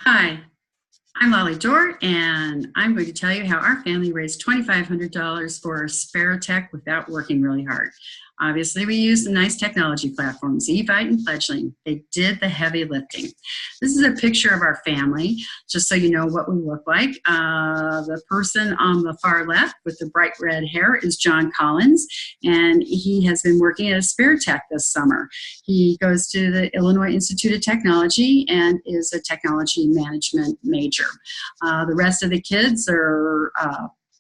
Hi, I'm Lolly Doerrer, and I'm going to tell you how our family raised $2,500 for Aspiritech without working really hard. Obviously, we used some nice technology platforms, eVite and Pledgling. They did the heavy lifting. This is a picture of our family, just so you know what we look like. The person on the far left with the bright red hair is John Collins, and he has been working at Aspiritech this summer. He goes to the Illinois Institute of Technology and is a technology management major. The rest of the kids are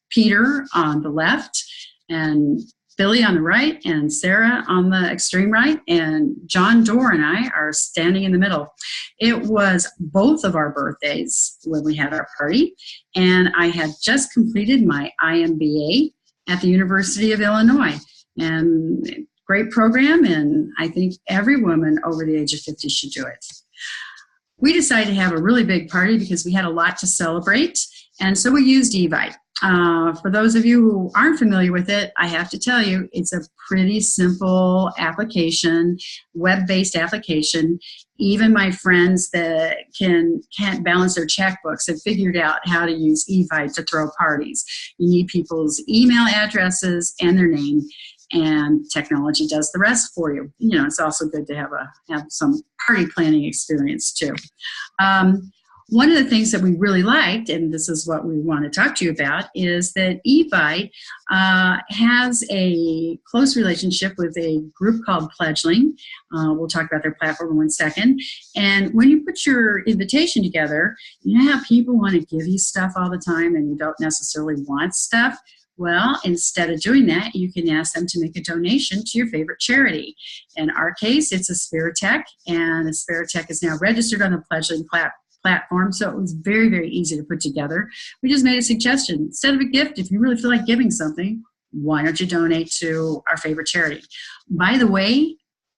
Peter on the left, and Billy on the right, and Sarah on the extreme right, and John Doerrer and I are standing in the middle. It was both of our birthdays when we had our party, and I had just completed my IMBA at the University of Illinois. And great program, and I think every woman over the age of 50 should do it. We decided to have a really big party because we had a lot to celebrate, and so we used eVite. For those of you who aren't familiar with it, I have to tell you, it's a pretty simple application, web-based application. Even my friends that can't balance their checkbooks have figured out how to use eVite to throw parties. You need people's email addresses and their name, and technology does the rest for you. You know, it's also good to have some party planning experience too. One of the things that we really liked, and this is what we want to talk to you about, is that eVite has a close relationship with a group called Pledgling. We'll talk about their platform in 1 second. And when you put your invitation together, you know how people want to give you stuff all the time and you don't necessarily want stuff? Well, instead of doing that, you can ask them to make a donation to your favorite charity. In our case, it's Aspiritech, and Aspiritech is now registered on the Pledgling platform, so it was very, very easy to put together. We just made a suggestion. Instead of a gift, if you really feel like giving something, why don't you donate to our favorite charity? By the way,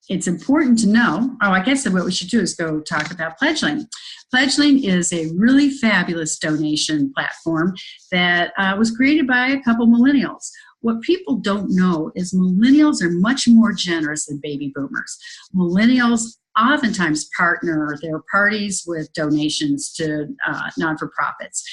it's important to know, I guess what we should do is go talk about Pledgling. Pledgling is a really fabulous donation platform that was created by a couple millennials. What people don't know is millennials are much more generous than baby boomers. Millennials oftentimes partner their parties with donations to non-for-profits.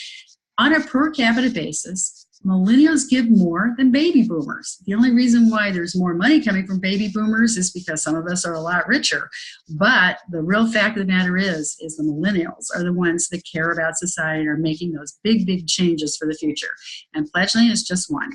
On a per capita basis, millennials give more than baby boomers. The only reason why there's more money coming from baby boomers is because some of us are a lot richer. But the real fact of the matter is the millennials are the ones that care about society and are making those big, big changes for the future. And Pledgling is just one.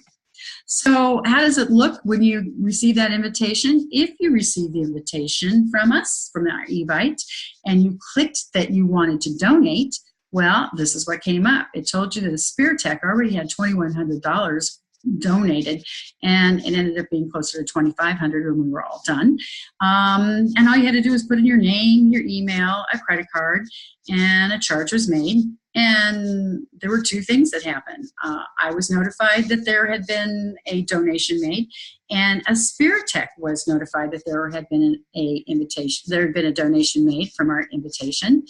So how does it look when you receive that invitation? If you receive the invitation from us, from our eVite, and you clicked that you wanted to donate, well, this is what came up. It told you that Aspiritech already had $2,100 donated, and it ended up being closer to $2,500 when we were all done. And all you had to do was put in your name, your email, a credit card, and a charge was made. And there were two things that happened. I was notified that there had been a donation made, and Aspiritech was notified that there had been a donation made from our invitation.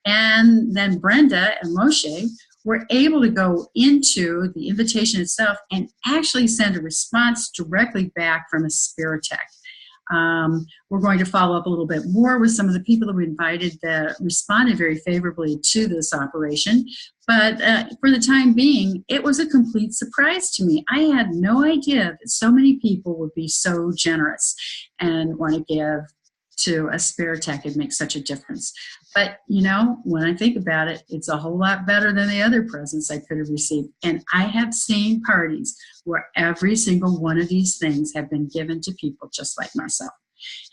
And then Brenda and Moshe were able to go into the invitation itself and actually send a response directly back from Aspiritech. We're going to follow up a little bit more with some of the people that we invited that responded very favorably to this operation. But for the time being, it was a complete surprise to me. I had no idea that so many people would be so generous and want to give to Aspiritech and make such a difference. But, you know, when I think about it, it's a whole lot better than the other presents I could have received. And I have seen parties where every single one of these things have been given to people just like myself.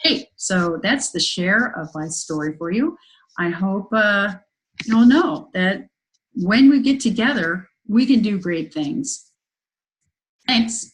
Hey, so that's the share of my story for you. I hope you'll know that when we get together, we can do great things. Thanks.